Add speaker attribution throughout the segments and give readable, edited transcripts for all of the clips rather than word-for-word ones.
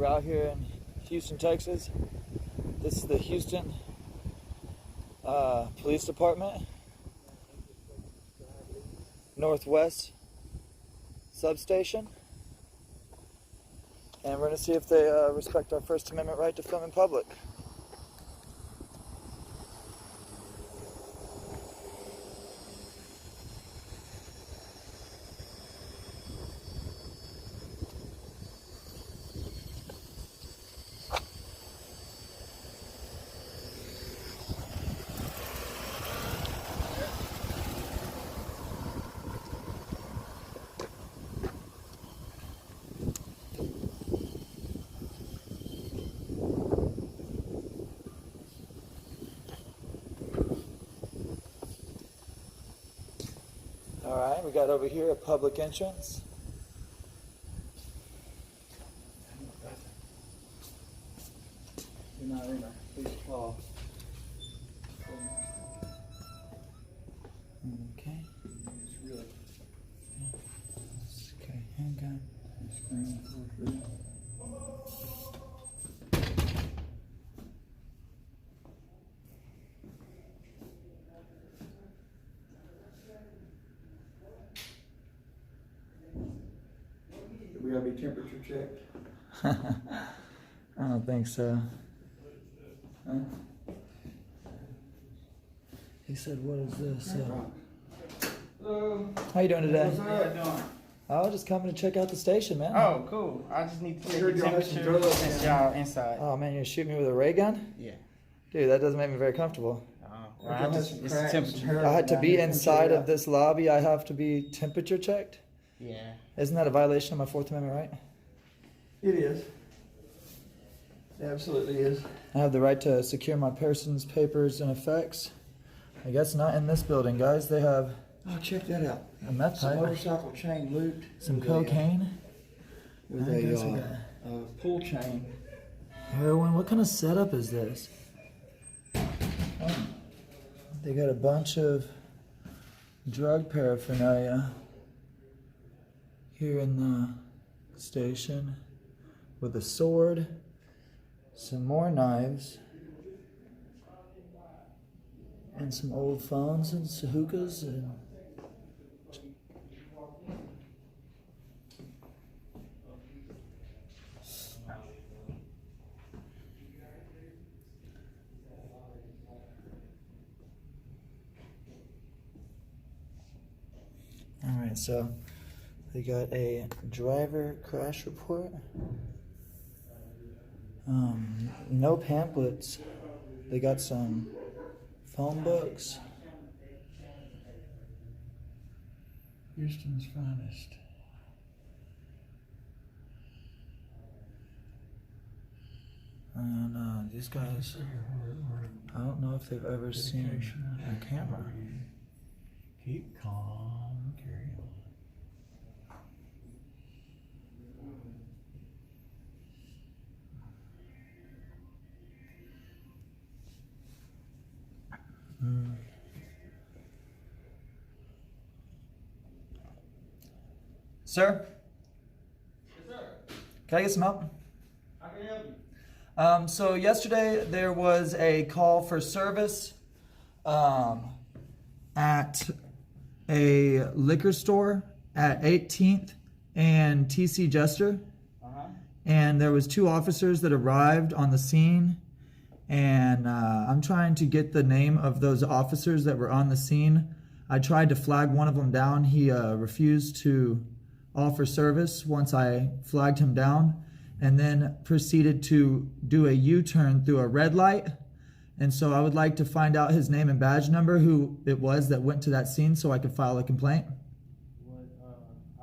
Speaker 1: We're out here in Houston, Texas. This is the Houston Police Department, Northwest substation. And we're going to see if they respect our First Amendment right to film in public. Alright, we got over here a public entrance. You're not in a police call. Okay. Okay, handgun.
Speaker 2: We gotta be temperature checked.
Speaker 1: I don't think so.
Speaker 2: Huh?
Speaker 1: He said, "What is this?"
Speaker 2: Hello.
Speaker 1: How you doing today?
Speaker 2: What's up?
Speaker 1: I was just coming to check out the station, man.
Speaker 3: Oh, cool. I just need to check
Speaker 2: heard
Speaker 3: your
Speaker 2: y'all had some
Speaker 3: temperature
Speaker 2: drugs
Speaker 3: since
Speaker 2: down
Speaker 3: y'all inside.
Speaker 1: Oh man, you're shooting me with a ray gun?
Speaker 3: Yeah.
Speaker 1: Dude, that doesn't make me very comfortable.
Speaker 3: Well, I just, it's temperature.
Speaker 1: I had to be inside of this lobby. I have to be temperature checked.
Speaker 3: Yeah.
Speaker 1: Isn't that a violation of my Fourth Amendment right?
Speaker 2: It is. It absolutely is.
Speaker 1: I have the right to secure my person's papers and effects. I guess not in this building, guys. They have
Speaker 2: Oh, check that out.
Speaker 1: a meth
Speaker 2: Some
Speaker 1: pipe,
Speaker 2: motorcycle chain looped.
Speaker 1: some
Speaker 2: with
Speaker 1: cocaine,
Speaker 2: with
Speaker 1: I guess we
Speaker 2: a pull chain.
Speaker 1: heroin. What kind of setup is this? They got a bunch of drug paraphernalia here in the station with a sword, some more knives, and some old phones and hookahs and Alright, so they got a driver crash report. No pamphlets. They got some phone books. Houston's finest. And these guys, I don't know if they've ever seen a camera.
Speaker 4: Keep calm, carry on.
Speaker 1: Sir?
Speaker 3: Yes, sir.
Speaker 1: Can I get some help?
Speaker 3: How can I help you?
Speaker 1: So yesterday there was a call for service at a liquor store at 18th and TC Jester. And there was 2 officers that arrived on the scene. And I'm trying to get the name of those officers that were on the scene. I tried to flag one of them down. He refused to offer service once I flagged him down, and then proceeded to do a U-turn through a red light. And so I would like to find out his name and badge number, who it was that went to that scene, so I could file a complaint.
Speaker 3: All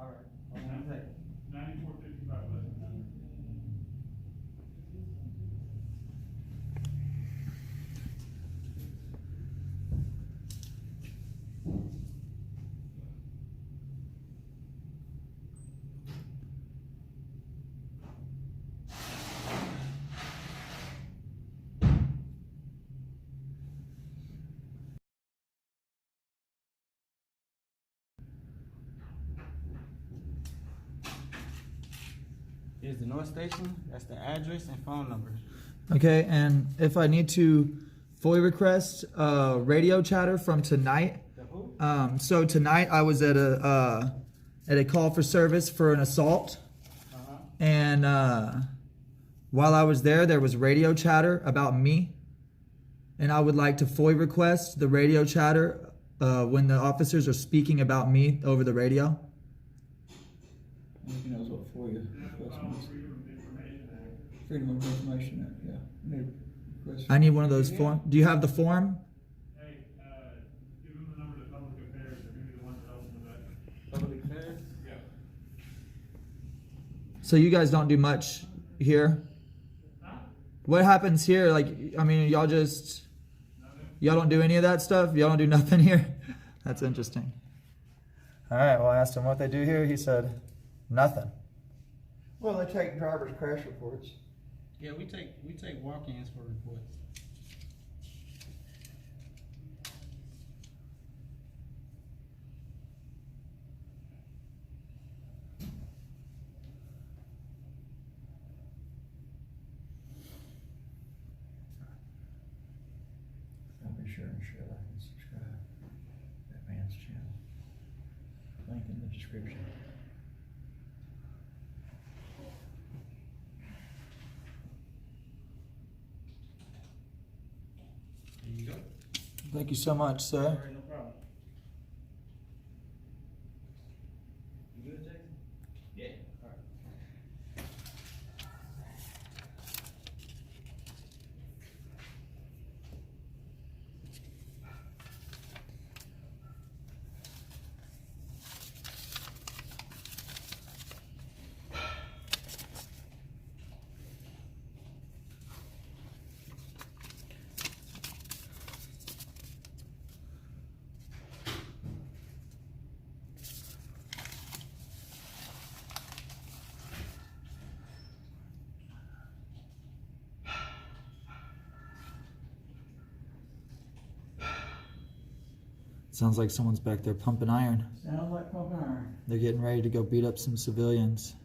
Speaker 3: right. Hold on a second.
Speaker 4: 9455.
Speaker 3: is the North Station. That's the address and phone number.
Speaker 1: Okay, and if I need to FOIA request radio chatter from tonight.
Speaker 3: The who?
Speaker 1: So tonight I was at a call for service for an assault, and while I was there was radio chatter about me, and I would like to FOIA request the radio chatter when the officers are speaking about me over the radio.
Speaker 2: He knows what for you. Freedom of Information Act, yeah.
Speaker 1: I need one of those form. Do you have the form?
Speaker 4: Hey, give them the number to public affairs, they're gonna be the ones that open the back.
Speaker 3: Public affairs?
Speaker 4: Yeah.
Speaker 1: So you guys don't do much here? What happens here? Like, I mean, y'all don't do any of that stuff? Y'all don't do nothing here? That's interesting. All right, well, I asked him what they do here. He said, nothing.
Speaker 2: Well, they take driver's crash reports.
Speaker 3: Yeah, we take walk-ins for reports.
Speaker 2: I'll be sure and share that and subscribe to that man's channel. Link in the description.
Speaker 3: There you go.
Speaker 1: Thank you so much, sir.
Speaker 3: All right, no problem. You good, Jason? Yeah. All right.
Speaker 1: Sounds like someone's back there pumping iron.
Speaker 2: Sounds like pumping iron.
Speaker 1: They're getting ready to go beat up some civilians.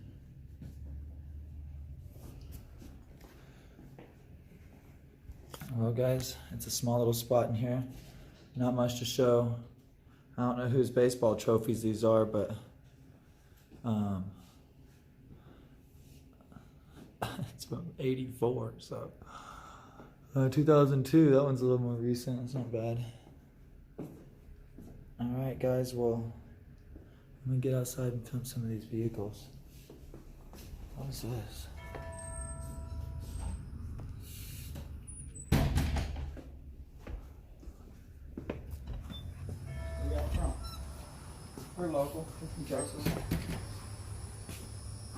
Speaker 1: Well, guys, it's a small little spot in here. Not much to show. I don't know whose baseball trophies these are, but it's from '84, so 2002. That one's a little more recent. It's not bad. All right, guys. Well, I'm gonna get outside and film some of these vehicles. What is this?
Speaker 2: We got Trump. We're local, we're from Texas.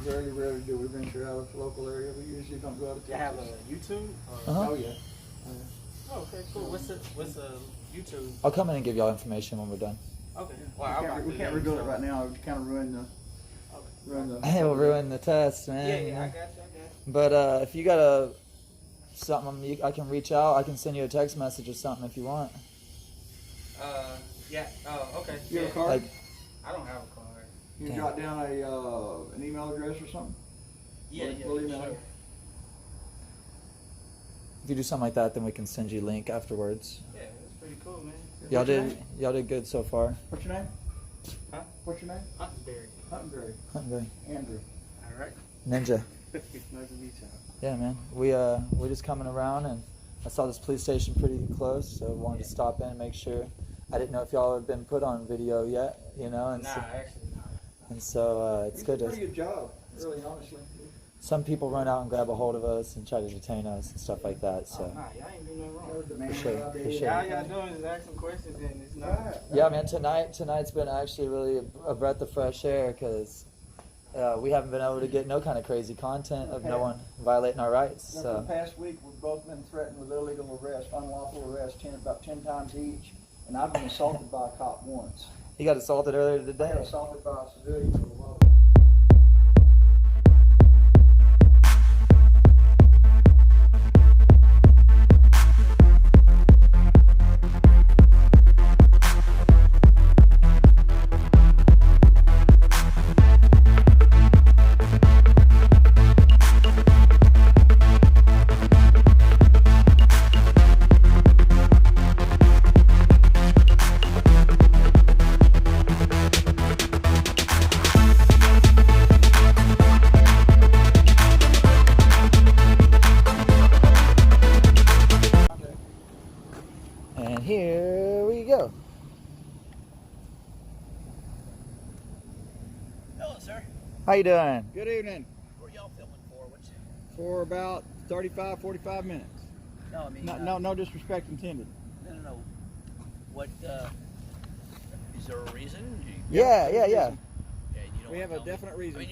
Speaker 2: Very rarely do we venture out of the local area. We usually don't go out of
Speaker 3: You have
Speaker 2: Texas.
Speaker 3: a YouTube? Or?
Speaker 1: Uh-huh.
Speaker 2: Oh, yeah.
Speaker 3: Oh, okay, cool. What's a YouTube?
Speaker 1: I'll come in and give y'all information when we're done.
Speaker 3: Okay.
Speaker 2: We can't reveal it right now. It would kind of ruin the.
Speaker 1: Hey, we'll ruin the test, man.
Speaker 3: Yeah, I got you.
Speaker 1: But if you got something, I can reach out. I can send you a text message or something if you want.
Speaker 3: Yeah. Oh, okay.
Speaker 2: You have a
Speaker 3: Yeah.
Speaker 2: card?
Speaker 1: Like,
Speaker 3: I don't have a card.
Speaker 2: You
Speaker 1: Damn.
Speaker 2: jot down an email address or something?
Speaker 3: Yeah,
Speaker 2: We'll email
Speaker 3: sure.
Speaker 2: you.
Speaker 1: if you do something like that, then we can send you a link afterwards.
Speaker 3: Yeah, that's pretty cool, man.
Speaker 1: Y'all
Speaker 2: What's your
Speaker 1: did
Speaker 2: name?
Speaker 1: good so far.
Speaker 2: What's your name?
Speaker 3: Huh?
Speaker 2: What's your name?
Speaker 3: Huntsberry.
Speaker 2: Huttenberry.
Speaker 1: Hungry.
Speaker 2: Andrew.
Speaker 3: All right.
Speaker 1: Ninja.
Speaker 3: Nice to meet y'all.
Speaker 1: Yeah, man. We're just coming around, and I saw this police station pretty close, so I wanted to stop in and make sure. I didn't know if y'all had been put on video yet, and
Speaker 3: Nah,
Speaker 1: so,
Speaker 3: actually not.
Speaker 1: and so it's good
Speaker 2: Pretty
Speaker 1: to.
Speaker 2: good job, really, honestly.
Speaker 1: Some people run out and grab a hold of us and try to detain us and stuff like that. So.
Speaker 3: Oh, nah, y'all ain't doing nothing wrong.
Speaker 2: That was the man
Speaker 1: For sure,
Speaker 2: out there.
Speaker 1: for sure.
Speaker 3: All y'all doing is asking questions and it's not.
Speaker 2: Right.
Speaker 1: Yeah, man. Tonight's been actually really a breath of fresh air because we haven't been able to get no kind of crazy content of no one violating our rights.
Speaker 2: For the
Speaker 1: So
Speaker 2: past week, we've both been threatened with illegal arrest, unlawful arrest, about 10 times each. And I've been assaulted by a cop once.
Speaker 1: he got assaulted earlier
Speaker 2: I got
Speaker 1: today.
Speaker 2: assaulted by a civilian with a lot of
Speaker 1: How you doing?
Speaker 2: Good evening.
Speaker 5: What are y'all filming for? What's
Speaker 2: For about 35, 45 minutes.
Speaker 5: no, I mean,
Speaker 2: No disrespect intended.
Speaker 5: no. What, is there a reason?
Speaker 1: Yeah.
Speaker 5: Okay, you don't
Speaker 2: We
Speaker 5: wanna
Speaker 2: have a
Speaker 5: tell me?
Speaker 2: definite reason.
Speaker 5: I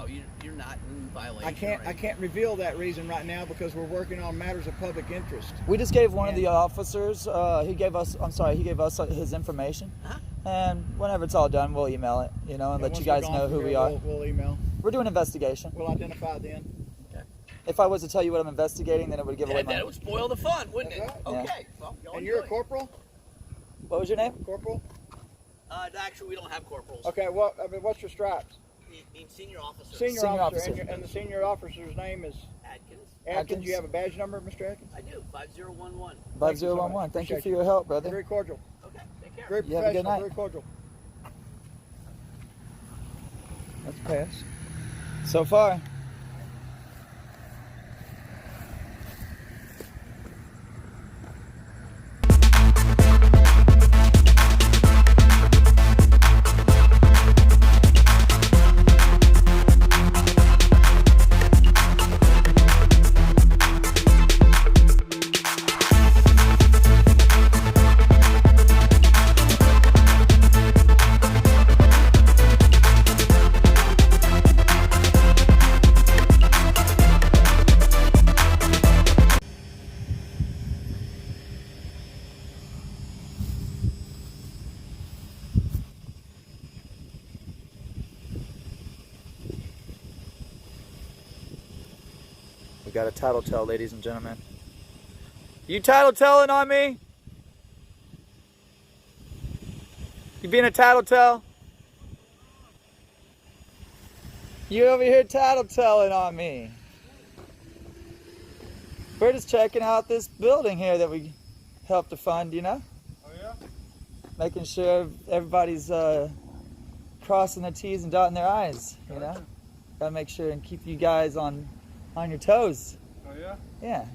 Speaker 5: mean, you're not in violation.
Speaker 2: I can't reveal that reason right now because we're working on matters of public interest.
Speaker 1: We just gave one of the officers. He gave us his information.
Speaker 5: Huh?
Speaker 1: And whenever it's all done, we'll email it, and let
Speaker 2: once
Speaker 1: you
Speaker 2: we're
Speaker 1: guys
Speaker 2: gone
Speaker 1: know
Speaker 2: from
Speaker 1: who
Speaker 2: here,
Speaker 1: we are.
Speaker 2: We'll email.
Speaker 1: We're doing an investigation.
Speaker 2: We'll identify then.
Speaker 5: Okay.
Speaker 1: If I was to tell you what I'm investigating, then it would give away
Speaker 5: That
Speaker 1: my.
Speaker 5: would spoil the fun, wouldn't it?
Speaker 2: That's
Speaker 1: right. Yeah.
Speaker 5: Okay. Well, y'all
Speaker 2: And you're a
Speaker 5: enjoy.
Speaker 2: corporal?
Speaker 1: What was your name?
Speaker 2: Corporal?
Speaker 5: Actually, we don't have corporals.
Speaker 2: Okay, what's your stripes?
Speaker 5: I mean, senior officer.
Speaker 2: Senior
Speaker 1: Senior
Speaker 2: officer.
Speaker 1: officer.
Speaker 2: And the senior officer's name is
Speaker 5: Atkins.
Speaker 2: Atkins. You have a badge number, Mr. Atkins?
Speaker 5: I do. 5011.
Speaker 1: 5011. Thank you for your help, brother.
Speaker 2: Very cordial.
Speaker 5: Okay. Take care.
Speaker 2: Very
Speaker 1: You have a good
Speaker 2: professional.
Speaker 1: night.
Speaker 2: Very cordial.
Speaker 1: That's a pass. So far. We got a tattletale, ladies and gentlemen. You tattletelling on me? You being a tattletale? You over here tattletelling on me. We're just checking out this building here that we helped to fund,
Speaker 3: Oh, yeah?
Speaker 1: Making sure everybody's crossing their T's and dotting their I's, Gotta make sure and keep you guys on your toes.
Speaker 3: Oh, yeah?
Speaker 1: Yeah.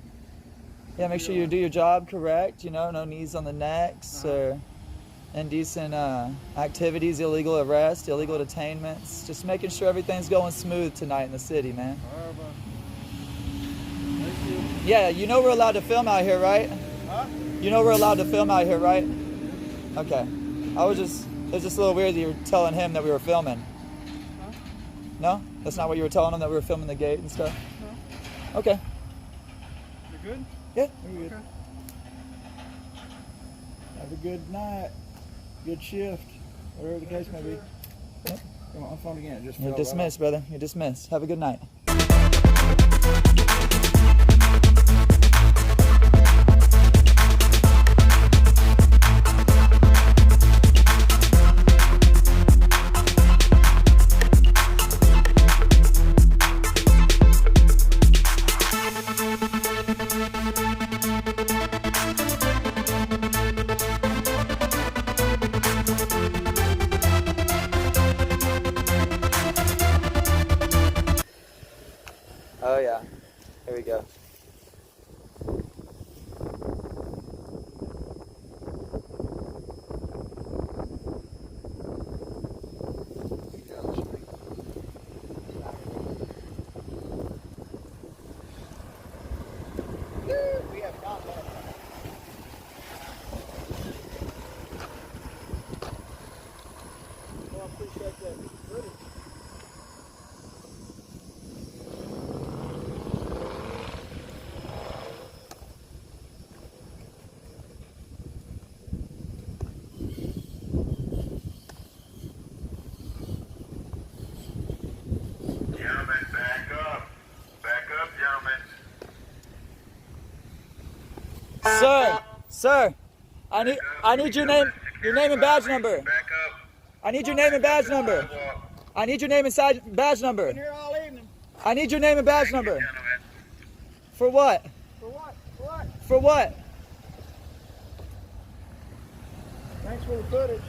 Speaker 1: Yeah, make sure you do your job correct, no knees on the necks or indecent activities, illegal arrest, illegal detainments. Just making sure everything's going smooth tonight in the city, man.
Speaker 3: All right, bro. Thank you.
Speaker 1: Yeah, we're allowed to film out here, right?
Speaker 3: Huh?
Speaker 1: We're allowed to film out here, right? Okay. It was just a little weird that you were telling him that we were filming.
Speaker 3: Huh?
Speaker 1: No? That's not what you were telling him, that we were filming the gate and stuff?
Speaker 3: No.
Speaker 1: Okay.
Speaker 3: You good?
Speaker 1: Yeah.
Speaker 2: Very good.
Speaker 3: Okay.
Speaker 2: Have a good night. Good shift. Whatever the case may be.
Speaker 1: Yep.
Speaker 2: Come on, phone again. It just
Speaker 1: You're
Speaker 2: fell right
Speaker 1: dismissed, brother. You're dismissed. Have a good night. Oh yeah. Here we go.
Speaker 2: We have contact. Well, I appreciate that footage.
Speaker 6: Gentlemen, back up. Back up, gentlemen.
Speaker 1: Sir, I need your name and badge number.
Speaker 6: Back up.
Speaker 1: I need your name and badge number.
Speaker 6: Sidewalk.
Speaker 1: I need your name and badge number.
Speaker 2: Been here all evening.
Speaker 1: I need your name and badge number.
Speaker 6: Gentlemen.
Speaker 1: For what?
Speaker 2: For what? For what?
Speaker 1: For what?
Speaker 2: Thanks for the footage.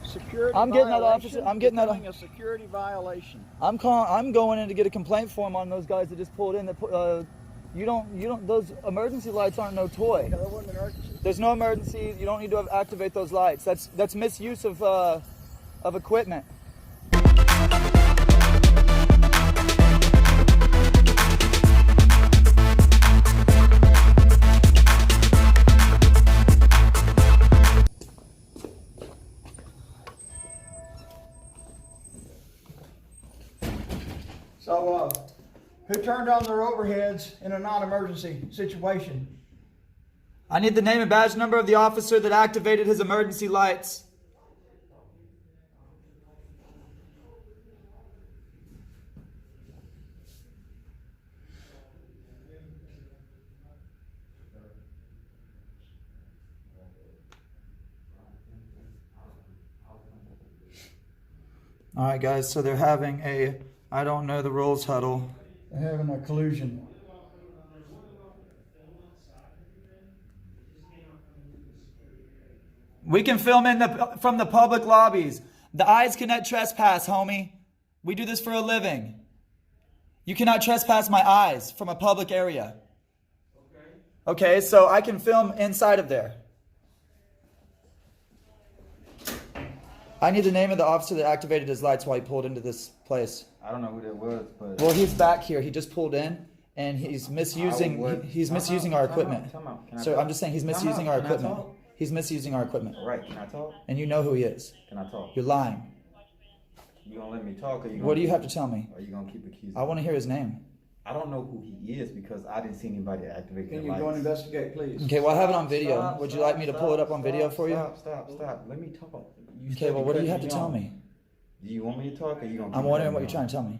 Speaker 2: Security
Speaker 1: I'm getting that
Speaker 2: violation
Speaker 1: officer- I'm getting that-
Speaker 2: becoming a security violation.
Speaker 1: I'm going in to get a complaint form on those guys that just pulled in. That those emergency lights aren't no toy.
Speaker 2: That wasn't an emergency.
Speaker 1: There's no emergency. You don't need to activate those lights. That's misuse of equipment.
Speaker 2: So, who turned on their overheads in a non-emergency situation?
Speaker 1: I need the name and badge number of the officer that activated his emergency lights. All right, guys, so they're having a I don't know the rules huddle.
Speaker 2: They're having a collusion.
Speaker 1: We can film from the public lobbies. The eyes cannot trespass, homie. We do this for a living. You cannot trespass my eyes from a public area. Okay, so I can film inside of there. I need the name of the officer that activated his lights while he pulled into this place.
Speaker 3: I don't know who that was, but.
Speaker 1: Well, he's back here. He just pulled in, and he's misusing. He's misusing our equipment. So I'm just saying he's misusing our equipment. He's misusing our equipment.
Speaker 3: Right, can I talk?
Speaker 1: And you know who he is.
Speaker 3: Can I talk?
Speaker 1: You're lying.
Speaker 3: You gonna let me talk, or you gonna
Speaker 1: What do you have to tell me?
Speaker 3: Or you gonna keep accusing?
Speaker 1: I want to hear his name.
Speaker 3: I don't know who he is because I didn't see anybody activate their
Speaker 2: Can you
Speaker 3: lights.
Speaker 2: go and investigate, please?
Speaker 1: Okay, well, I have it on video.
Speaker 3: Stop,
Speaker 1: Would you
Speaker 3: stop,
Speaker 1: like me to pull it up on video for you?
Speaker 3: Stop. Let me talk. You
Speaker 1: Okay,
Speaker 3: still
Speaker 1: well, what do you have to
Speaker 3: cutting
Speaker 1: tell
Speaker 3: off.
Speaker 1: me?
Speaker 3: Do you want me to talk, or you gonna?
Speaker 1: I'm wondering what you're trying to tell me.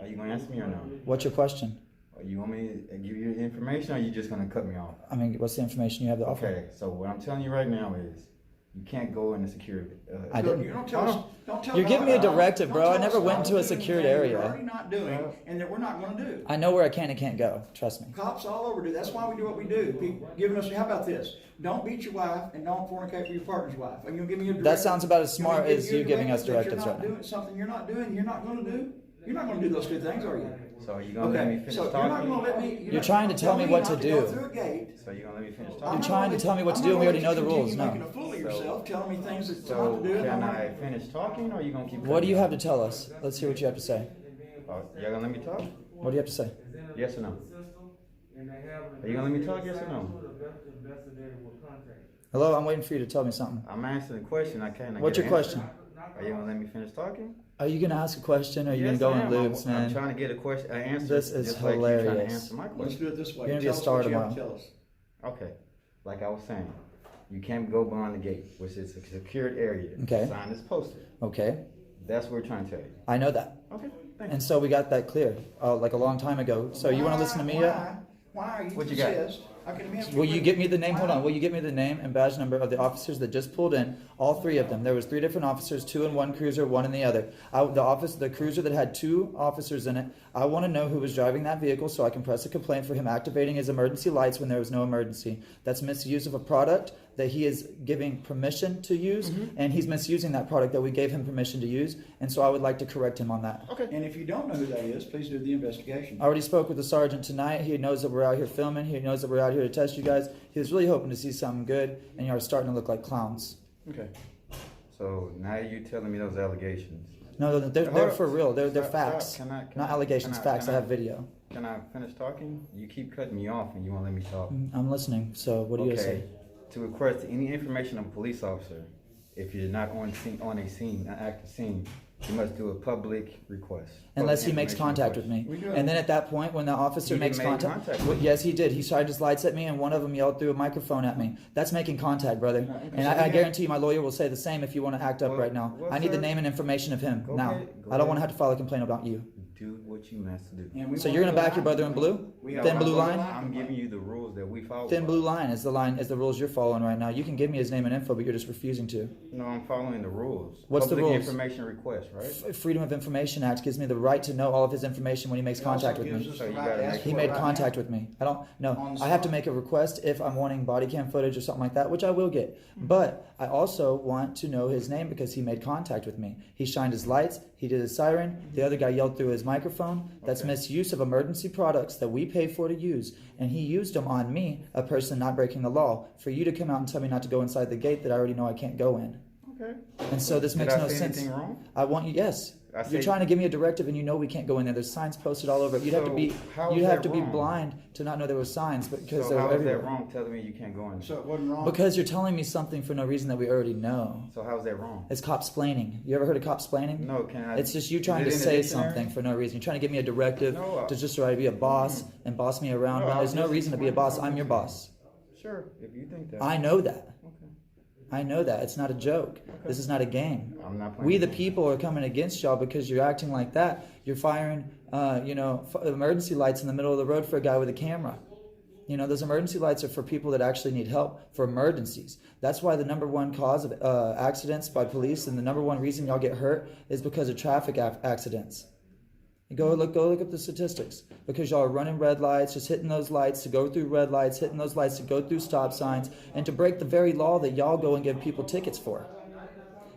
Speaker 3: Are you gonna answer me or no?
Speaker 1: What's your question?
Speaker 3: Or you want me to give you the information, or you just gonna cut me off?
Speaker 1: I mean, what's the information you have to offer?
Speaker 3: Okay, so what I'm telling you right now is, you can't go in the security.
Speaker 1: I didn't.
Speaker 2: You don't tell us. Don't tell
Speaker 1: You're giving me a directive,
Speaker 2: don't
Speaker 1: bro.
Speaker 2: tell
Speaker 1: I
Speaker 2: us
Speaker 1: never went
Speaker 2: what
Speaker 1: into a
Speaker 2: we're doing
Speaker 1: secured
Speaker 2: that
Speaker 1: area.
Speaker 2: We're already not doing, and that we're not going to do.
Speaker 1: I know where I can and can't go. Trust me.
Speaker 2: Cops all over do. That's why we do what we do. People giving us. How about this? Don't beat your wife and don't fornicate with your partner's wife. Are you gonna give me a directive?
Speaker 1: That sounds about as
Speaker 2: You want
Speaker 1: smart
Speaker 2: me to
Speaker 1: as
Speaker 2: give
Speaker 1: you giving us
Speaker 2: that you're
Speaker 1: directives
Speaker 2: not
Speaker 1: right now.
Speaker 2: doing something you're not doing. You're not going to do. You're not going to do those two things, are you?
Speaker 3: So are you gonna let me finish
Speaker 2: so
Speaker 3: talking?
Speaker 2: you're not going to let me.
Speaker 1: You're trying to tell me what to
Speaker 2: not
Speaker 1: do.
Speaker 2: Go through a gate.
Speaker 3: So you gonna let me finish
Speaker 1: You're
Speaker 3: talking?
Speaker 1: trying to tell me what to do, and we already know the rules.
Speaker 2: Making
Speaker 1: No.
Speaker 2: a fool of yourself, telling me things that
Speaker 3: So
Speaker 2: not to do.
Speaker 3: can I finish talking, or are you gonna keep?
Speaker 1: What do you
Speaker 3: cutting
Speaker 1: have
Speaker 3: me
Speaker 1: to tell us? Let's hear what you have to say.
Speaker 3: off? Y'all gonna let me talk?
Speaker 1: What do you have to say?
Speaker 3: Yes or no? Are you gonna let me talk? Yes or no?
Speaker 1: Hello, I'm waiting for you to tell me something.
Speaker 3: I'm answering the question. I can't.
Speaker 1: What's your question?
Speaker 3: Are you gonna let me finish talking?
Speaker 1: Are you gonna ask a question, or are you
Speaker 3: Yes,
Speaker 1: gonna
Speaker 3: I
Speaker 1: go in
Speaker 3: am.
Speaker 1: loops,
Speaker 3: I'm
Speaker 1: man?
Speaker 3: trying to get a question, an answer.
Speaker 1: This is
Speaker 3: just like you trying to
Speaker 1: hilarious.
Speaker 3: answer my
Speaker 2: Let's
Speaker 3: question.
Speaker 2: do it this way.
Speaker 1: You're gonna be
Speaker 2: Tell
Speaker 1: a
Speaker 2: us
Speaker 1: star
Speaker 2: what you have to
Speaker 1: tomorrow.
Speaker 2: tell us.
Speaker 3: Okay, like I was saying, you can't go behind the gate, which is a secured area.
Speaker 1: Okay.
Speaker 3: The sign is posted.
Speaker 1: Okay,
Speaker 3: That's what we're trying to tell you.
Speaker 1: I know that.
Speaker 3: Okay, thank you.
Speaker 1: And so we got that clear, like a long time ago. So you want to listen to me yet?
Speaker 2: Why are you
Speaker 3: What you got?
Speaker 2: persist? Okay, let me ask
Speaker 1: Will you
Speaker 2: a
Speaker 1: get me the name?
Speaker 2: why-
Speaker 1: Hold on. Will you get me the name and badge number of the officers that just pulled in? All three of them. There was 3 different officers, 2 in one cruiser, 1 in the other. The cruiser that had 2 officers in it. I want to know who was driving that vehicle so I can press a complaint for him activating his emergency lights when there was no emergency. That's misuse of a product that he is giving permission to use, and he's misusing that product that we gave him permission to use. And so I would like to correct him on that.
Speaker 3: Okay.
Speaker 2: And if you don't know who that is, please do the investigation.
Speaker 1: I already spoke with the sergeant tonight. He knows that we're out here filming. He knows that we're out here to test you guys. He was really hoping to see something good, and you are starting to look like clowns.
Speaker 2: Okay.
Speaker 3: So now you're telling me those allegations.
Speaker 1: No, they're
Speaker 3: Hold up.
Speaker 1: for real. They're
Speaker 3: Stop,
Speaker 1: facts.
Speaker 3: stop. Can
Speaker 1: Not allegations, facts. I have video.
Speaker 3: Can I finish talking? You keep cutting me off and you won't let me talk.
Speaker 1: I'm listening. So what do you guys say?
Speaker 3: To request any information of a police officer, if you're not on an active scene, you must do a public request.
Speaker 1: Unless
Speaker 3: Public
Speaker 1: he makes
Speaker 3: information
Speaker 1: contact
Speaker 3: request.
Speaker 1: with me.
Speaker 2: We do.
Speaker 1: And then at that point, when the officer
Speaker 3: He
Speaker 1: makes
Speaker 3: didn't make
Speaker 1: contact,
Speaker 3: contact
Speaker 1: well,
Speaker 3: with
Speaker 1: yes, he did. He shined his lights at me, and one of them yelled through a microphone at me. That's making contact, brother. And I guarantee you, my lawyer will say the same if you want to act up
Speaker 3: Well,
Speaker 1: right now.
Speaker 3: well,
Speaker 1: I need the
Speaker 3: sir,
Speaker 1: name and information of him
Speaker 3: go
Speaker 1: now.
Speaker 3: ahead, go
Speaker 1: I don't want to
Speaker 3: ahead.
Speaker 1: have to file a complaint about you.
Speaker 3: Do what you must do.
Speaker 2: And we
Speaker 1: So
Speaker 2: won't
Speaker 1: you're gonna
Speaker 2: go
Speaker 1: back your
Speaker 2: out.
Speaker 1: brother in blue?
Speaker 2: We
Speaker 1: Thin
Speaker 2: are
Speaker 1: blue
Speaker 2: going
Speaker 1: line?
Speaker 2: out.
Speaker 3: I'm giving you the rules that we follow.
Speaker 1: Thin blue line is the rules you're following right now. You can give me his name and info, but you're just refusing to.
Speaker 3: No, I'm following the rules.
Speaker 1: What's the
Speaker 3: Public
Speaker 1: rules?
Speaker 3: information request. right?
Speaker 1: Freedom of Information Act gives me the right to know all of his information when he makes contact with me.
Speaker 3: So you gotta make
Speaker 1: He made contact with me. I don't know. I have to make a request if I'm wanting body cam footage or something like that, which I will get. But I also want to know his name because he made contact with me. He shined his lights. He did his siren. The other guy yelled through his microphone. That's misuse of emergency products that we pay for to use. And he used them on me, a person not breaking the law, for you to come out and tell me not to go inside the gate that I already know I can't go in.
Speaker 3: Okay.
Speaker 1: And so this makes no
Speaker 3: Did I say
Speaker 1: sense.
Speaker 3: anything wrong?
Speaker 1: I want you. Yes,
Speaker 3: I
Speaker 1: you're
Speaker 3: say-
Speaker 1: trying to give me a directive, and you know we can't go in there. There's signs posted all over. You'd have to
Speaker 3: So
Speaker 1: be.
Speaker 3: how is
Speaker 1: You'd have
Speaker 3: that
Speaker 1: to be
Speaker 3: wrong?
Speaker 1: blind to not know there were signs, but because
Speaker 3: So
Speaker 1: they're
Speaker 3: how is
Speaker 1: everywhere.
Speaker 3: that wrong telling me you can't go in?
Speaker 2: So it wasn't wrong.
Speaker 1: Because you're telling me something for no reason that we already know.
Speaker 3: So how's that wrong?
Speaker 1: It's cop-splaining. You ever heard of cop-splaining?
Speaker 3: No, can I?
Speaker 1: It's just you
Speaker 3: is
Speaker 1: trying
Speaker 3: it
Speaker 1: to
Speaker 3: in the
Speaker 1: say
Speaker 3: dictionary?
Speaker 1: something for no reason. You're trying to give me a directive
Speaker 3: No,
Speaker 1: to just try to be a boss and boss me around
Speaker 3: No,
Speaker 1: when
Speaker 3: I
Speaker 1: there's
Speaker 3: was
Speaker 1: no
Speaker 3: just
Speaker 1: reason to be a boss.
Speaker 3: explaining
Speaker 1: I'm your boss.
Speaker 3: Sure, if you think that.
Speaker 1: I know that.
Speaker 3: Okay.
Speaker 1: I know that. It's not a joke. This is not a game.
Speaker 3: I'm not playing.
Speaker 1: We, the
Speaker 3: games.
Speaker 1: people, are coming against y'all because you're acting like that. You're firing, emergency lights in the middle of the road for a guy with a camera. You know, those emergency lights are for people that actually need help for emergencies. That's why the number one cause of accidents by police and the number one reason y'all get hurt is because of traffic accidents. Go look up the statistics. Because y'all are running red lights, just hitting those lights to go through red lights, hitting those lights to go through stop signs, and to break the very law that y'all go and give people tickets for.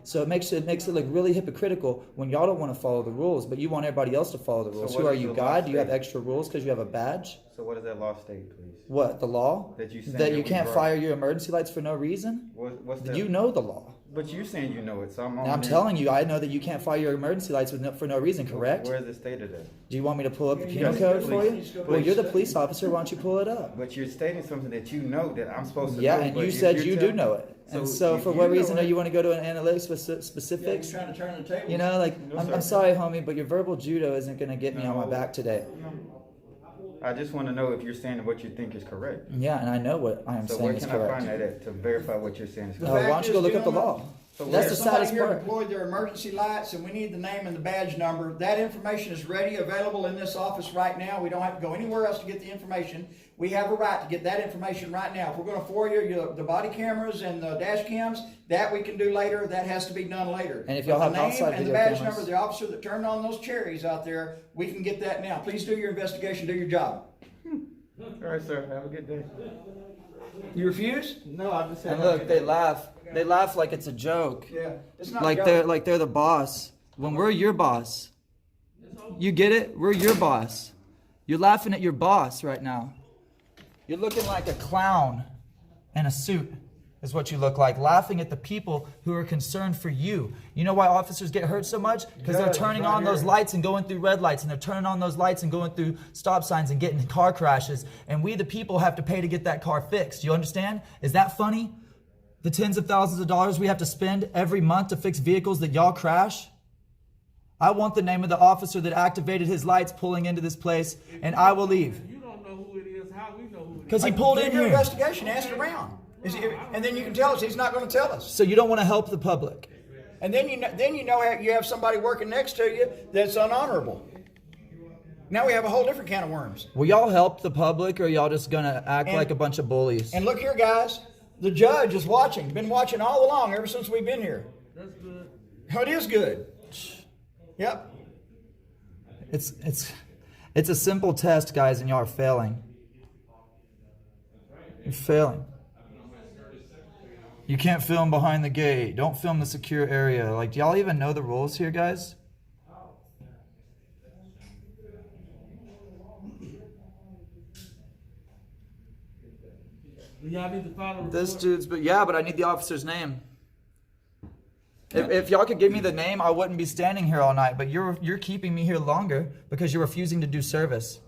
Speaker 1: So it makes it look really hypocritical when y'all don't want to follow the rules, but you want everybody else to follow the rules.
Speaker 3: what
Speaker 1: Who are
Speaker 3: does
Speaker 1: you,
Speaker 3: the law
Speaker 1: God? Do you have
Speaker 3: state?
Speaker 1: extra rules because you have a badge?
Speaker 3: So what does that law state, please?
Speaker 1: What, the law?
Speaker 3: That you saying
Speaker 1: That
Speaker 3: that
Speaker 1: you
Speaker 3: we
Speaker 1: can't
Speaker 3: broke.
Speaker 1: fire your emergency lights for no reason?
Speaker 3: What's that?
Speaker 1: You know the law.
Speaker 3: But you're saying you know it, so I'm.
Speaker 1: Now, I'm telling you, I know that you can't fire your emergency lights for no reason, correct?
Speaker 3: Where is it stated at?
Speaker 1: Do you want me to pull up the penal
Speaker 3: Yes,
Speaker 1: code for you?
Speaker 3: please.
Speaker 1: Well, you're the police officer. Why don't you pull it up?
Speaker 3: But you're stating something that you know that I'm supposed to
Speaker 1: Yeah,
Speaker 3: know.
Speaker 1: and
Speaker 3: but
Speaker 1: you
Speaker 3: if
Speaker 1: said
Speaker 3: you're
Speaker 1: you do
Speaker 3: telling-
Speaker 1: know it. And so
Speaker 3: if
Speaker 1: for
Speaker 3: you
Speaker 1: what
Speaker 3: know
Speaker 1: reason
Speaker 3: it-
Speaker 1: do you want to go to an analytics
Speaker 2: Yeah,
Speaker 1: specifics?
Speaker 2: he's trying to turn the table.
Speaker 1: You know, like,
Speaker 3: No,
Speaker 1: I'm
Speaker 3: sir.
Speaker 1: sorry, homie, but your verbal judo isn't going to get me on my
Speaker 3: No.
Speaker 1: back today.
Speaker 3: I just want to know if you're saying what you think is correct.
Speaker 1: Yeah, and I know what I am
Speaker 3: So
Speaker 1: saying
Speaker 3: where
Speaker 1: is
Speaker 3: can I
Speaker 1: correct.
Speaker 3: find that at to verify what you're saying is
Speaker 2: The
Speaker 3: correct?
Speaker 1: Why don't you go look up the
Speaker 2: gentlemen,
Speaker 1: law?
Speaker 3: So
Speaker 1: That's
Speaker 3: where-
Speaker 1: the
Speaker 2: Somebody
Speaker 1: saddest
Speaker 2: here
Speaker 1: part.
Speaker 2: deployed their emergency lights, and we need the name and the badge number. That information is ready, available in this office right now. We don't have to go anywhere else to get the information. We have a right to get that information right now. If we're going to forward you the body cameras and the dash cams, that we can do later. That has to be done later.
Speaker 1: And if y'all
Speaker 2: But
Speaker 1: have outside
Speaker 2: the name and the
Speaker 1: video
Speaker 2: badge
Speaker 1: cameras-
Speaker 2: number, of the officer that turned on those cherries out there, we can get that now. Please do your investigation. Do your job.
Speaker 3: All right, sir. Have a good day.
Speaker 2: You refuse?
Speaker 3: No, I just said.
Speaker 1: And look, they laugh. They laugh like it's a joke.
Speaker 2: Yeah. It's not
Speaker 1: Like they're the boss. When we're your boss. You get it? We're your boss. You're laughing at your boss right now. You're looking like a clown in a suit is what you look like, laughing at the people who are concerned for you. You know why officers get hurt so much? Because they're
Speaker 3: Judge,
Speaker 1: turning
Speaker 3: right
Speaker 1: on those
Speaker 3: here.
Speaker 1: lights and going through red lights, and they're turning on those lights and going through stop signs and getting in car crashes, and we the people have to pay to get that car fixed. You understand? Is that funny? The tens of thousands of dollars we have to spend every month to fix vehicles that y'all crash? I want the name of the officer that activated his lights pulling into this place, and I will leave.
Speaker 4: You don't know who it is. How we know who it is?
Speaker 1: Because he pulled in
Speaker 2: Do your
Speaker 1: here.
Speaker 2: investigation. Ask around. And then you can tell us. He's not going to tell us.
Speaker 1: So you don't want to help the public.
Speaker 2: And then you know you have somebody working next to you that's unhonorable. Now we have a whole different can of worms.
Speaker 1: Will y'all help the public, or y'all just gonna act like a bunch of bullies?
Speaker 2: And look here, guys. The judge is watching. Been watching all along ever since we've been here.
Speaker 4: That's good.
Speaker 2: Oh, it is good. Yep.
Speaker 1: It's a simple test, guys, and y'all are failing. You're failing. You can't film behind the gate. Don't film the secure area. Like, do y'all even know the rules here, guys?
Speaker 4: Do y'all need to follow
Speaker 1: This dude's, but I need the officer's name. If y'all could give me the name, I wouldn't be standing here all night. But you're keeping me here longer because you're refusing to do service.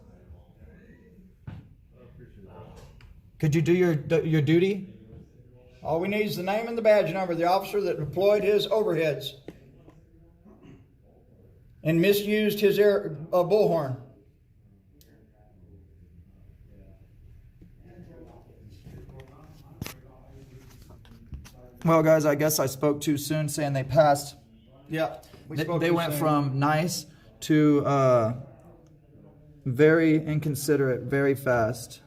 Speaker 1: Could you do your duty?
Speaker 2: All we need is the name and the badge number of the officer that deployed his overheads and misused his bullhorn.
Speaker 1: Well, guys, I guess I spoke too soon saying they passed.
Speaker 2: Yeah.
Speaker 1: They went from nice to very inconsiderate very fast.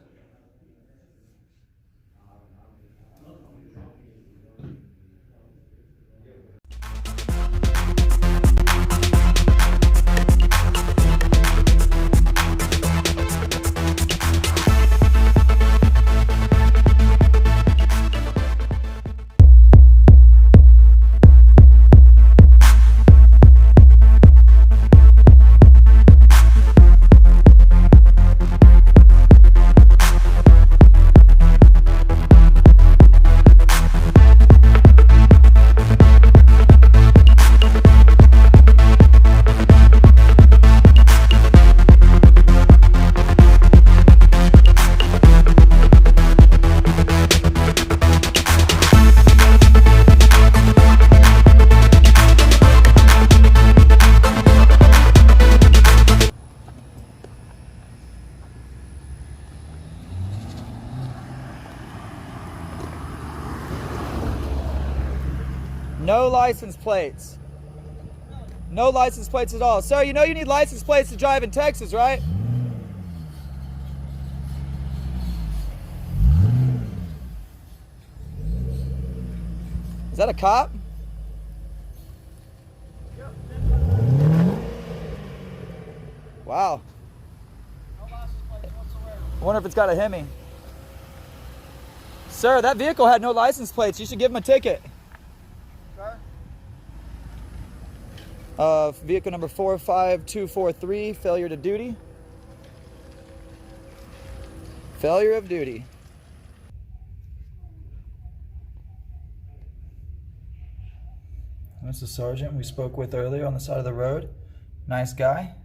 Speaker 1: license plates. No license plates at all. Sir, you know you need license plates to drive in Texas, right? Is that a cop? Wow. I wonder if it's got a Hemi. Sir, that vehicle had no license plates. You should give him a ticket. Vehicle number 45243, failure to duty. Failure of duty. That's the sergeant we spoke with earlier on the side of the road. Nice guy.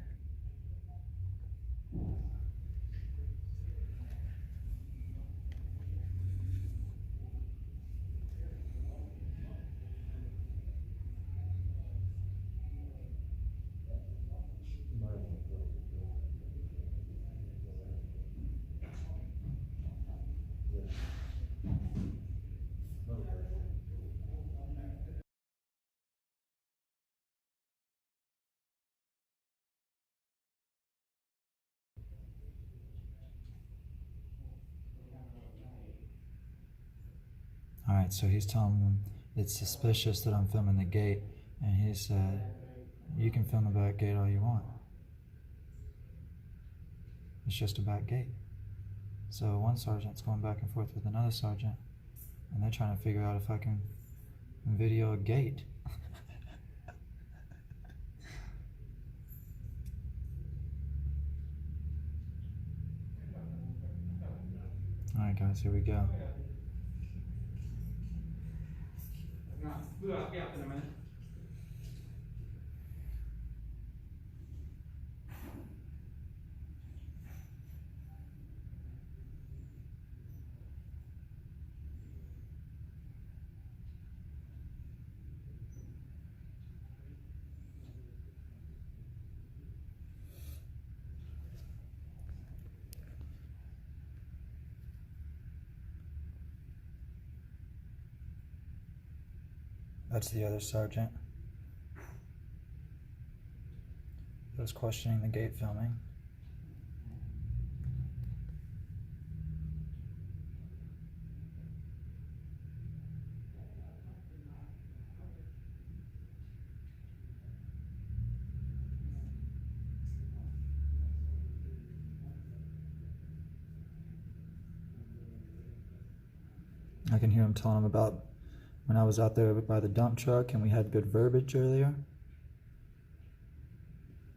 Speaker 1: Alright, so he's telling them it's suspicious that I'm filming the gate, and he said, you can film the back gate all you want. It's just a back gate. So one sergeant's going back and forth with another sergeant, and they're trying to figure out if I can video a gate. Alright guys, here we go.
Speaker 3: We'll be out in a minute.
Speaker 1: That's the other sergeant that was questioning the gate filming. I can hear him telling him about when I was out there by the dump truck and we had good verbiage earlier.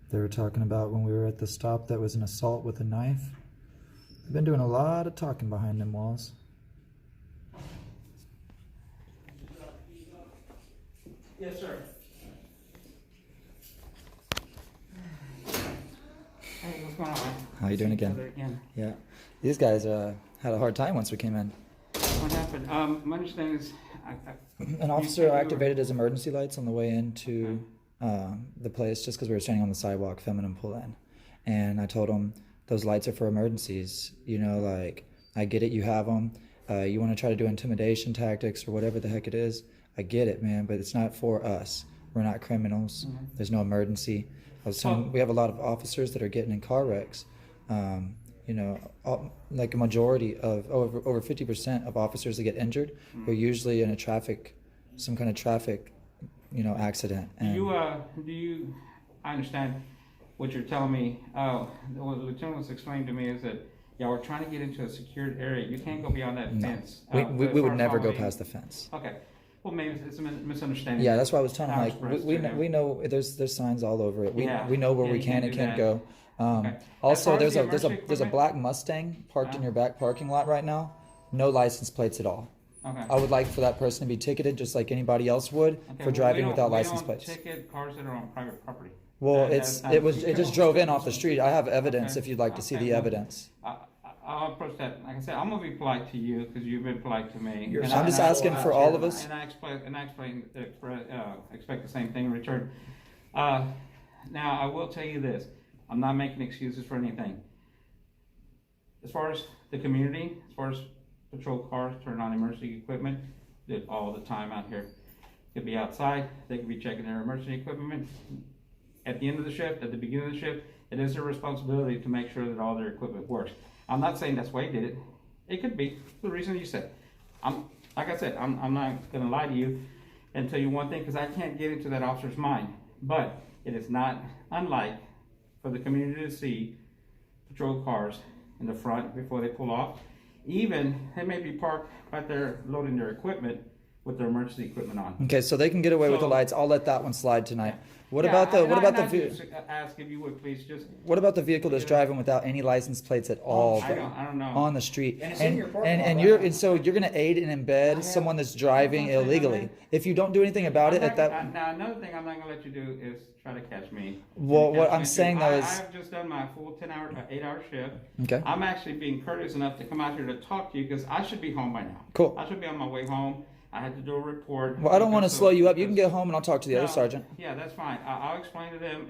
Speaker 1: They were talking about when we were at the stop that was an assault with a knife. They've been doing a lot of talking behind them walls.
Speaker 3: Yes, sir. Hey, what's going on, man?
Speaker 1: How you doing again? Yeah. These guys had a hard time once we came in.
Speaker 3: What happened? My understanding is
Speaker 1: An officer activated his emergency lights on the way into the place just because we were standing on the sidewalk filming him pull in. And I told him, those lights are for emergencies. You know, like, I get it, you have them. You want to try to do intimidation tactics or whatever the heck it is. I get it, man, but it's not for us. We're not criminals.
Speaker 3: Mm-hmm.
Speaker 1: There's no emergency. I was telling, we have a lot of officers that are getting in car wrecks. You know, like a majority of, over 50% of officers that get injured are usually in some kind of traffic, you know, accident. And
Speaker 3: I understand what you're telling me. What the lieutenant was explaining to me is that y'all were trying to get into a secured area. You can't go beyond that fence.
Speaker 1: We would never go past the fence.
Speaker 3: Okay. Well, maybe it's a misunderstanding.
Speaker 1: Yeah, that's why I was telling him, like, we know there's signs all over it. We know where we can and can't go.
Speaker 3: Okay.
Speaker 1: Also,
Speaker 3: As far
Speaker 1: there's
Speaker 3: as the
Speaker 1: a
Speaker 3: emergency
Speaker 1: black Mustang parked in your back parking lot right now. No license plates at all.
Speaker 3: Okay.
Speaker 1: I would like for that person to be ticketed just like anybody else would for driving without license plates.
Speaker 3: We don't ticket cars that are on private property.
Speaker 1: Well, it just drove in off the street. I have evidence if you'd like to see the evidence.
Speaker 3: I'll approach that. Like I said, I'm gonna be polite to you because you've been polite to me.
Speaker 1: I'm just asking for all of us.
Speaker 3: And I expect the same thing in return. Now, I will tell you this. I'm not making excuses for anything. As far as the community, as far as patrol cars turn on emergency equipment, do it all the time out here. could be outside, they could be checking their emergency equipment. At the end of the shift, at the beginning of the shift, it is their responsibility to make sure that all their equipment works. I'm not saying that's why he did it. It could be the reason you said. Like I said, I'm not gonna lie to you and tell you one thing, because I can't get into that officer's mind. But it is not unlike for the community to see patrol cars in the front before they pull off. Even they may be parked right there loading their equipment with their emergency equipment on.
Speaker 1: Okay, so they can get away with the
Speaker 3: So-
Speaker 1: lights. I'll let that one slide tonight. What
Speaker 3: Yeah,
Speaker 1: about the
Speaker 3: and
Speaker 1: what about the
Speaker 3: I'd
Speaker 1: ve-
Speaker 3: just ask if you would please just.
Speaker 1: what about the vehicle that's driving without any license plates at all
Speaker 3: I don't know.
Speaker 1: on the street?
Speaker 2: And it's in your parking lot
Speaker 1: and
Speaker 2: right
Speaker 1: you're
Speaker 2: now.
Speaker 1: and so you're gonna aid and embed someone that's driving
Speaker 3: I'm not saying
Speaker 1: illegally.
Speaker 3: that.
Speaker 1: If you don't do anything about it at that
Speaker 3: Now another thing I'm not gonna let you do is try to catch me.
Speaker 1: Well, what
Speaker 3: Catch
Speaker 1: I'm
Speaker 3: me
Speaker 1: saying,
Speaker 3: too.
Speaker 1: though,
Speaker 3: I
Speaker 1: is-
Speaker 3: have just done my full 8-hour shift.
Speaker 1: Okay.
Speaker 3: I'm actually being courteous enough to come out here to talk to you because I should be home by now.
Speaker 1: Cool.
Speaker 3: I should be on my way home. I had to do a report.
Speaker 1: Well, I don't want to
Speaker 3: because-
Speaker 1: slow you up. You can
Speaker 3: because-
Speaker 1: get home and I'll talk to the other
Speaker 3: No,
Speaker 1: sergeant.
Speaker 3: Yeah, that's fine. I'll explain to them,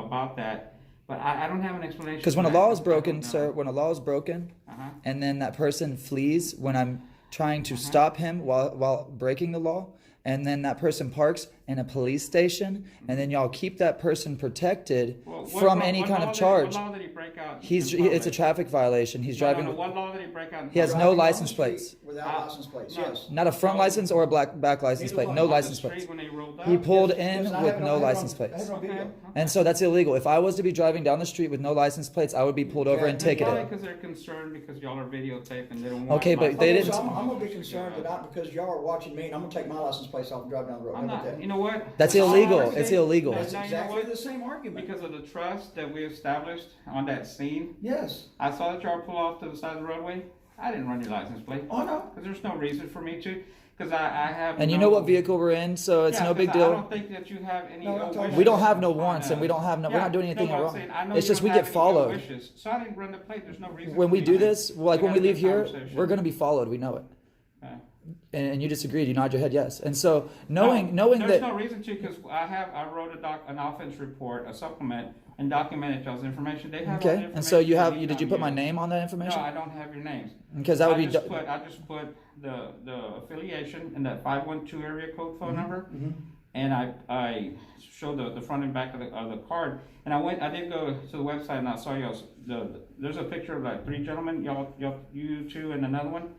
Speaker 3: about that. But I don't have an explanation.
Speaker 1: Because when
Speaker 3: for
Speaker 1: a
Speaker 3: that.
Speaker 1: law is
Speaker 3: I
Speaker 1: broken,
Speaker 3: don't know.
Speaker 1: sir, when a law is broken,
Speaker 3: Uh-huh.
Speaker 1: and then that person flees when I'm trying to stop him while breaking the law, and then that person parks in a police station, and then y'all keep that person protected
Speaker 3: Well, what
Speaker 1: from
Speaker 3: law-
Speaker 1: any
Speaker 3: what
Speaker 1: kind
Speaker 3: law
Speaker 1: of
Speaker 3: did-
Speaker 1: charge.
Speaker 3: What law did he break out?
Speaker 1: It's
Speaker 3: in
Speaker 1: a
Speaker 3: public?
Speaker 1: traffic violation. He's driving.
Speaker 3: No, what law did he break out?
Speaker 1: He has no
Speaker 2: Driving down the
Speaker 1: license
Speaker 2: street
Speaker 1: plates.
Speaker 2: Without license plates,
Speaker 3: no.
Speaker 2: yes.
Speaker 1: Not a front
Speaker 3: No.
Speaker 1: license or a back license
Speaker 2: Neither
Speaker 1: plate.
Speaker 2: one.
Speaker 1: No
Speaker 2: On the
Speaker 1: license
Speaker 3: Street
Speaker 1: plates.
Speaker 3: when they rolled up?
Speaker 1: He pulled
Speaker 2: Yes,
Speaker 1: in
Speaker 2: yes, I
Speaker 1: with
Speaker 2: have it
Speaker 1: no
Speaker 2: on- I have it
Speaker 1: license
Speaker 2: on- I
Speaker 1: plates.
Speaker 2: have it on video.
Speaker 1: And so that's illegal. If I was to be driving down the street with no license plates, I would be pulled over and
Speaker 2: Okay.
Speaker 1: ticketed.
Speaker 3: Probably because they're concerned because y'all are videotaped and they don't want.
Speaker 1: Okay, but
Speaker 3: my-
Speaker 1: they
Speaker 2: Okay,
Speaker 1: didn't-
Speaker 2: so I'm gonna be concerned that because y'all are watching me, and I'm gonna take my license plates off and drive down the road.
Speaker 3: I'm
Speaker 2: How about
Speaker 3: not.
Speaker 2: that?
Speaker 3: You know what?
Speaker 1: That's
Speaker 3: With all
Speaker 1: illegal.
Speaker 3: honesty,
Speaker 1: It's illegal.
Speaker 3: no,
Speaker 2: That's
Speaker 3: no, you know
Speaker 2: exactly
Speaker 3: what?
Speaker 2: the same argument.
Speaker 3: Because of the trust that we established on that scene,
Speaker 2: Yes.
Speaker 3: I saw that y'all pull off to the side of the roadway. I didn't run your license plate.
Speaker 2: Oh, no.
Speaker 3: Because there's no reason for me to. Because I have.
Speaker 1: And you
Speaker 3: no-
Speaker 1: know what vehicle we're in, so it's
Speaker 3: Yeah,
Speaker 1: no big
Speaker 3: 'cause I
Speaker 1: deal.
Speaker 3: don't think that you have any.
Speaker 2: No, I'm
Speaker 3: ill
Speaker 2: talking-
Speaker 3: wishes
Speaker 1: We don't have no
Speaker 3: on
Speaker 1: wants, and we
Speaker 3: us.
Speaker 1: don't have no. We're
Speaker 3: Yeah,
Speaker 1: not doing anything
Speaker 3: no, but I'm
Speaker 1: wrong.
Speaker 3: saying, I know
Speaker 1: It's
Speaker 3: you
Speaker 1: just we
Speaker 3: don't
Speaker 1: get
Speaker 3: have any ill
Speaker 1: followed.
Speaker 3: wishes, so I didn't run the plate. There's no reason.
Speaker 1: When
Speaker 3: for
Speaker 1: we
Speaker 3: me
Speaker 1: do
Speaker 3: to.
Speaker 1: this, like when we
Speaker 3: had a
Speaker 1: leave
Speaker 3: good
Speaker 1: here,
Speaker 3: conversation.
Speaker 1: we're going to be followed. We know it.
Speaker 3: Yeah.
Speaker 1: And you disagreed. You nod your head yes. And so
Speaker 3: No,
Speaker 1: knowing
Speaker 3: there's
Speaker 1: that.
Speaker 3: no reason to, because I wrote an offense report, a supplement, and documented y'all's information. They have all the
Speaker 1: Okay.
Speaker 3: information
Speaker 1: And so you
Speaker 3: they
Speaker 1: have.
Speaker 3: need
Speaker 1: Did you
Speaker 3: on
Speaker 1: put my
Speaker 3: you.
Speaker 1: name on that
Speaker 3: No,
Speaker 1: information?
Speaker 3: I don't have your names.
Speaker 1: Because that would be.
Speaker 3: I just put the affiliation and that 512 area code phone number, and I showed the front and back of the card. And I did go to the website and I saw y'all's there's a picture of like 3 gentlemen, you 2 and another one.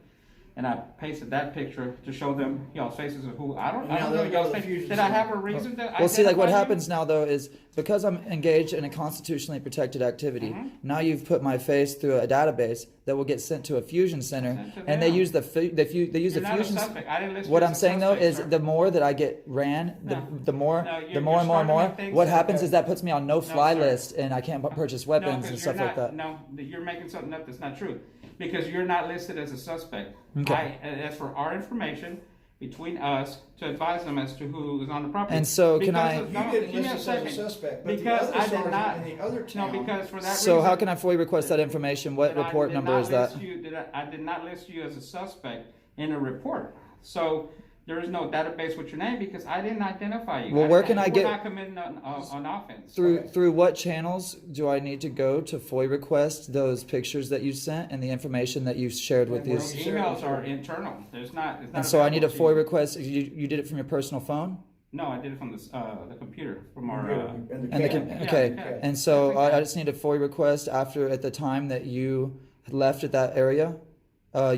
Speaker 3: And I pasted that picture to show them y'all's faces of who I don't
Speaker 2: Now
Speaker 3: know
Speaker 2: they'll
Speaker 3: y'all's
Speaker 2: go to the
Speaker 3: faces.
Speaker 2: Fusion
Speaker 3: Did I
Speaker 2: Center.
Speaker 3: have a reason to?
Speaker 1: Well, see, like what
Speaker 3: identify you?
Speaker 1: happens now though is because I'm engaged in a constitutionally protected activity.
Speaker 3: Mm-hmm.
Speaker 1: Now you've put my face through a database that will get sent to a fusion center,
Speaker 3: Sent to
Speaker 1: and they
Speaker 3: them.
Speaker 1: use they use
Speaker 3: You're
Speaker 1: the
Speaker 3: not a
Speaker 1: fusion.
Speaker 3: suspect. I didn't list
Speaker 1: What
Speaker 3: you
Speaker 1: I'm
Speaker 3: as a
Speaker 1: saying though
Speaker 3: suspect,
Speaker 1: is
Speaker 3: sir.
Speaker 1: the more that I get ran,
Speaker 3: No.
Speaker 1: the more
Speaker 3: No,
Speaker 1: the
Speaker 3: you're
Speaker 1: more and more and
Speaker 3: starting
Speaker 1: more.
Speaker 3: to think
Speaker 1: What
Speaker 3: so.
Speaker 1: happens is that puts me on no fly
Speaker 3: sir.
Speaker 1: list, and I can't purchase weapons and
Speaker 3: 'cause
Speaker 1: stuff
Speaker 3: you're
Speaker 1: like that.
Speaker 3: No, you're making something up that's not true. Because you're not listed as a suspect.
Speaker 1: Okay.
Speaker 3: That's for our information between us to advise them as to who is on the property.
Speaker 1: And so can
Speaker 3: Because
Speaker 1: I-
Speaker 3: of-
Speaker 2: You
Speaker 3: no,
Speaker 2: didn't
Speaker 3: give me
Speaker 2: list
Speaker 3: a
Speaker 2: us as a
Speaker 3: second.
Speaker 2: suspect, but the
Speaker 3: Because
Speaker 2: other
Speaker 3: I did
Speaker 2: sergeant
Speaker 3: not.
Speaker 2: in the other town.
Speaker 3: No, because for that
Speaker 1: So
Speaker 3: reason.
Speaker 1: how can I fully request that information? What
Speaker 3: that I
Speaker 1: report
Speaker 3: did
Speaker 1: number
Speaker 3: not
Speaker 1: is that?
Speaker 3: list you- I did not list you as a suspect in a report. So there is no database with your name because I didn't identify you.
Speaker 1: Well, where can I
Speaker 3: you
Speaker 1: get-
Speaker 3: were not committing an offense.
Speaker 1: Through what channels do I need to go to FOIA request those pictures that you sent and the information that you shared with
Speaker 2: And where
Speaker 1: these?
Speaker 2: we-
Speaker 3: Emails are internal. It's not
Speaker 1: And so I need a
Speaker 3: available to
Speaker 1: FOIA
Speaker 3: you.
Speaker 1: request. You did it from your personal phone?
Speaker 3: No, I did it from the computer, from our.
Speaker 2: And the
Speaker 1: And the
Speaker 2: camera.
Speaker 1: okay,
Speaker 3: yeah.
Speaker 1: and so I just need a FOIA request at the time that you left at that area,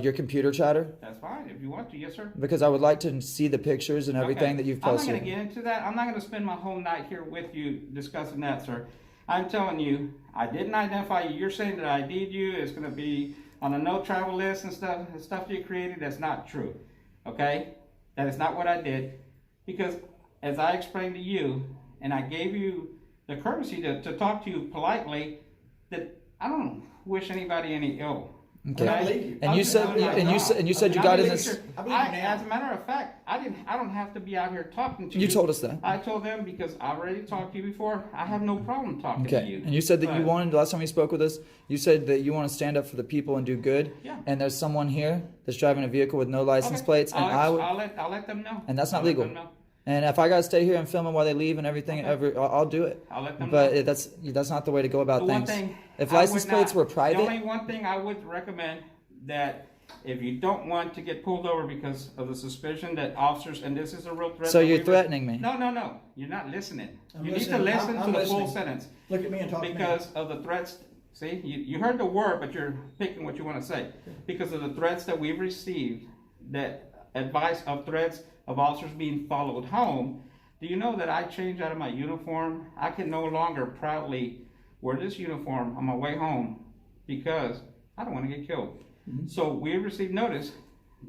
Speaker 1: your computer chatter,
Speaker 3: That's fine, if you want to, yes, sir.
Speaker 1: because I would like to see the pictures and everything
Speaker 3: Okay.
Speaker 1: that you've
Speaker 3: I'm
Speaker 1: posted.
Speaker 3: not gonna get into that. I'm not gonna spend my whole night here with you discussing that, sir. I'm telling you, I didn't identify you. You're saying that I ID'd you. It's gonna be on a no travel list and stuff you created. That's not true. Okay? That is not what I did. Because as I explained to you, and I gave you the courtesy to talk to you politely, that I don't wish anybody any ill.
Speaker 1: Okay.
Speaker 2: I believe you.
Speaker 1: And you said you got in this.
Speaker 2: I believe you now.
Speaker 3: As a matter of fact, I don't have to be out here talking to you.
Speaker 1: You told us that.
Speaker 3: I told them because I already talked to you before. I have no problem talking to
Speaker 1: Okay.
Speaker 3: you.
Speaker 1: And you said that you
Speaker 3: But-
Speaker 1: wanted, last time you spoke with us, you said that you want to stand up for the people and do good.
Speaker 3: Yeah.
Speaker 1: And there's someone here that's driving a vehicle with no license
Speaker 3: Okay.
Speaker 1: plates, and
Speaker 3: I'll
Speaker 1: would,
Speaker 3: I'll let them know.
Speaker 1: and that's not
Speaker 3: I'll let
Speaker 1: legal.
Speaker 3: them know.
Speaker 1: And if I gotta stay here and film them while they leave and everything, I'll do it.
Speaker 3: I'll let them
Speaker 1: But
Speaker 3: know.
Speaker 1: that's not the way to go about
Speaker 3: The one
Speaker 1: things.
Speaker 3: thing
Speaker 1: If
Speaker 3: I
Speaker 1: license
Speaker 3: would
Speaker 1: plates
Speaker 3: not-
Speaker 1: were
Speaker 3: the
Speaker 1: private,
Speaker 3: only one thing I would recommend that If you don't want to get pulled over because of the suspicion that officers, and this is a real threat.
Speaker 1: So
Speaker 3: that
Speaker 1: you're
Speaker 3: we-
Speaker 1: threatening me.
Speaker 3: No. You're not listening.
Speaker 2: I'm
Speaker 3: You
Speaker 2: listening.
Speaker 3: need to listen
Speaker 2: I'm
Speaker 3: to the full
Speaker 2: listening.
Speaker 3: sentence.
Speaker 2: Look at me and talk to me.
Speaker 3: Because of the threats, see, you heard the word, but you're picking what you want to say. Because of the threats that we've received, that advice of threats of officers being followed home, do you know that I changed out of my uniform? I can no longer proudly wear this uniform on my way home because I don't want to get killed. So we received notice,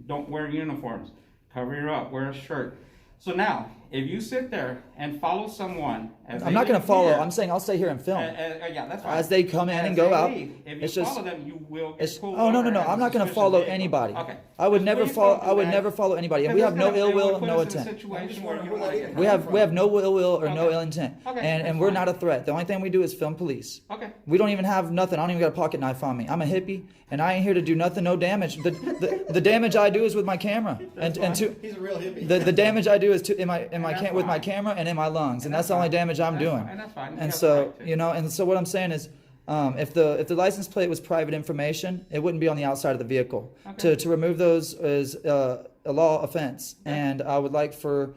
Speaker 3: don't wear uniforms, cover your up, wear a shirt. So now, if you sit there and follow someone, as
Speaker 1: I'm
Speaker 3: they
Speaker 1: not going to
Speaker 3: leave
Speaker 1: follow.
Speaker 3: here-
Speaker 1: I'm saying I'll stay here and film.
Speaker 3: yeah, that's fine.
Speaker 1: As they come in
Speaker 3: As
Speaker 1: and go
Speaker 3: they
Speaker 1: out,
Speaker 3: leave, if you
Speaker 1: it's just-
Speaker 3: follow them, you will
Speaker 1: It's,
Speaker 3: get pulled
Speaker 1: oh no
Speaker 3: over
Speaker 1: no!
Speaker 3: as a
Speaker 1: I'm not going to
Speaker 3: suspicious
Speaker 1: follow
Speaker 3: vehicle.
Speaker 1: anybody.
Speaker 3: Okay.
Speaker 1: I would
Speaker 3: Just
Speaker 1: never
Speaker 3: please
Speaker 1: follow.
Speaker 3: don't do
Speaker 1: I would
Speaker 3: that.
Speaker 1: never follow anybody, and we
Speaker 3: Because
Speaker 1: have no
Speaker 3: it's
Speaker 1: ill
Speaker 3: gonna- it
Speaker 1: will,
Speaker 3: will put
Speaker 1: no
Speaker 3: us in a
Speaker 1: intent.
Speaker 3: situation where you
Speaker 2: where
Speaker 3: wanna
Speaker 2: that
Speaker 3: get
Speaker 2: is.
Speaker 1: We have no ill will or no
Speaker 3: Okay.
Speaker 1: ill intent,
Speaker 3: Okay,
Speaker 1: and
Speaker 3: that's
Speaker 1: we're
Speaker 3: fine.
Speaker 1: not a threat. The only thing we do is film police.
Speaker 3: Okay.
Speaker 1: We don't even have nothing. I don't even got a pocket knife on me. I'm a hippie, and I ain't here to do nothing, no damage. The damage I do is with my camera, and to
Speaker 2: He's a real hippie.
Speaker 1: the damage I do is to
Speaker 3: that's
Speaker 1: with my
Speaker 3: fine.
Speaker 1: camera and in my lungs, and
Speaker 3: And
Speaker 1: that's
Speaker 3: that's
Speaker 1: the only
Speaker 3: fine.
Speaker 1: damage I'm
Speaker 3: That's
Speaker 1: doing.
Speaker 3: fine, and that's fine. You
Speaker 1: And
Speaker 3: have the
Speaker 1: so
Speaker 3: right to.
Speaker 1: and so what I'm saying is, if the license plate was private information, it wouldn't be on the outside of the vehicle.
Speaker 3: Okay.
Speaker 1: To remove those is a law offense, and I would like for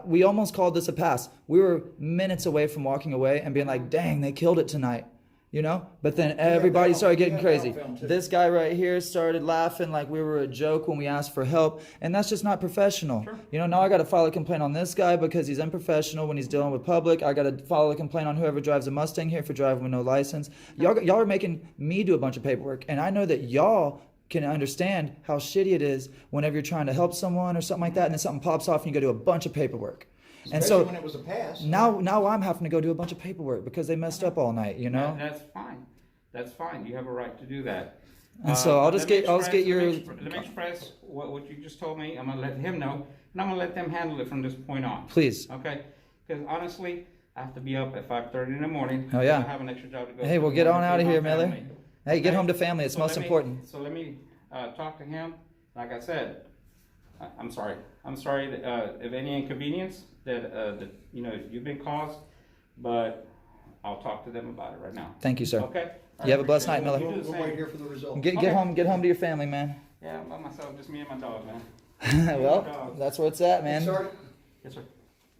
Speaker 1: we almost called this a pass. We were minutes away from walking away and being like, dang, they killed it tonight. But then everybody started getting crazy. This guy right here started laughing like we were a joke when we asked for help, and that's just not professional.
Speaker 3: Sure.
Speaker 1: Now I got to file a complaint on this guy because he's unprofessional when he's dealing with public. I got to file a complaint on whoever drives a Mustang here for driving with no license. Y'all are making me do a bunch of paperwork, and I know that y'all can understand how shitty it is whenever you're trying to help someone or something like that, and then something pops off and you got to do a bunch of paperwork. And
Speaker 2: Especially
Speaker 1: so
Speaker 2: when it was a pass.
Speaker 1: now I'm having to go do a bunch of paperwork because they messed up all night,
Speaker 3: That's fine. That's fine. You have a right to do that.
Speaker 1: And so I'll just get your.
Speaker 3: Let me express what you just told me. I'm gonna let him know, and I'm gonna let them handle it from this point on.
Speaker 1: Please.
Speaker 3: Okay? Because honestly, I have to be up at 5:30 in the morning.
Speaker 1: Oh, yeah.
Speaker 3: I have an extra job to go.
Speaker 1: Hey,
Speaker 3: to
Speaker 1: well,
Speaker 3: in
Speaker 1: get
Speaker 3: the
Speaker 1: on
Speaker 3: morning
Speaker 1: out
Speaker 3: to
Speaker 1: of
Speaker 3: my
Speaker 1: here, Miller.
Speaker 3: family.
Speaker 1: Hey, get
Speaker 3: Okay?
Speaker 1: home to family. It's
Speaker 3: So
Speaker 1: most
Speaker 3: let me-
Speaker 1: important.
Speaker 3: So let me talk to him. Like I said, I'm sorry. I'm sorry that, if any inconvenience that you've been caused, but I'll talk to them about it right now.
Speaker 1: Thank you, sir.
Speaker 3: Okay.
Speaker 1: You have a blessed night,
Speaker 3: Appreciate
Speaker 1: Miller.
Speaker 3: it. You do the
Speaker 2: We'll wait
Speaker 3: same.
Speaker 2: here for the result.
Speaker 1: Get
Speaker 3: Okay.
Speaker 1: home to your family, man.
Speaker 3: Yeah, I'm by myself, just me and my dog, man.
Speaker 1: Well, that's where it's at, man.
Speaker 2: Sergeant,
Speaker 3: Yes, sir.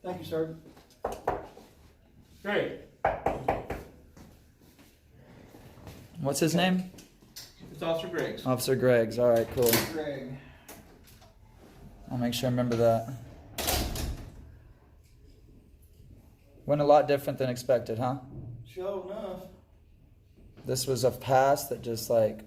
Speaker 2: thank you, Sergeant.
Speaker 3: Great.
Speaker 1: What's his name?
Speaker 3: It's Officer Griggs.
Speaker 1: Officer Greggs. All right, cool.
Speaker 2: Greg.
Speaker 1: I'll make sure I remember that. Went a lot different than expected, huh?
Speaker 2: Sure enough,
Speaker 1: This was a pass that just like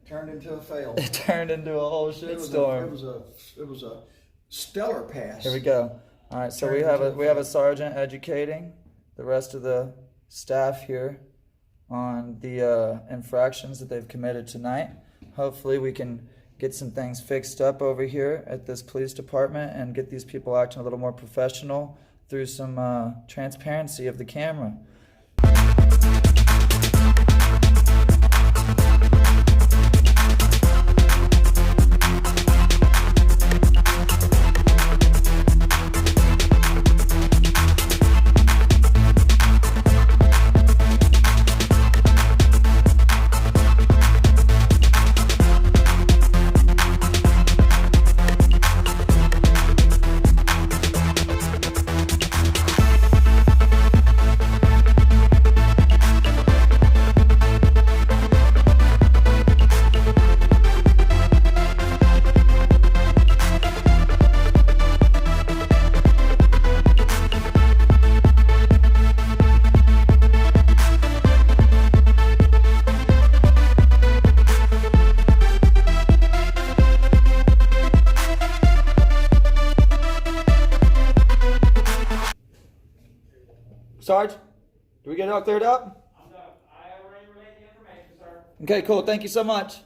Speaker 2: turned into a fail.
Speaker 1: it turned into a whole
Speaker 2: It
Speaker 1: shitstorm.
Speaker 2: was a stellar pass.
Speaker 1: Here we go. All right, so we have a sergeant educating the rest of the staff here on the infractions that they've committed tonight. Hopefully we can get some things fixed up over here at this police department and get these people acting a little more professional through some transparency of the camera. Sarge, do we get it all cleared up?
Speaker 3: I already relayed the information, sir.
Speaker 1: Okay, cool. Thank you so much.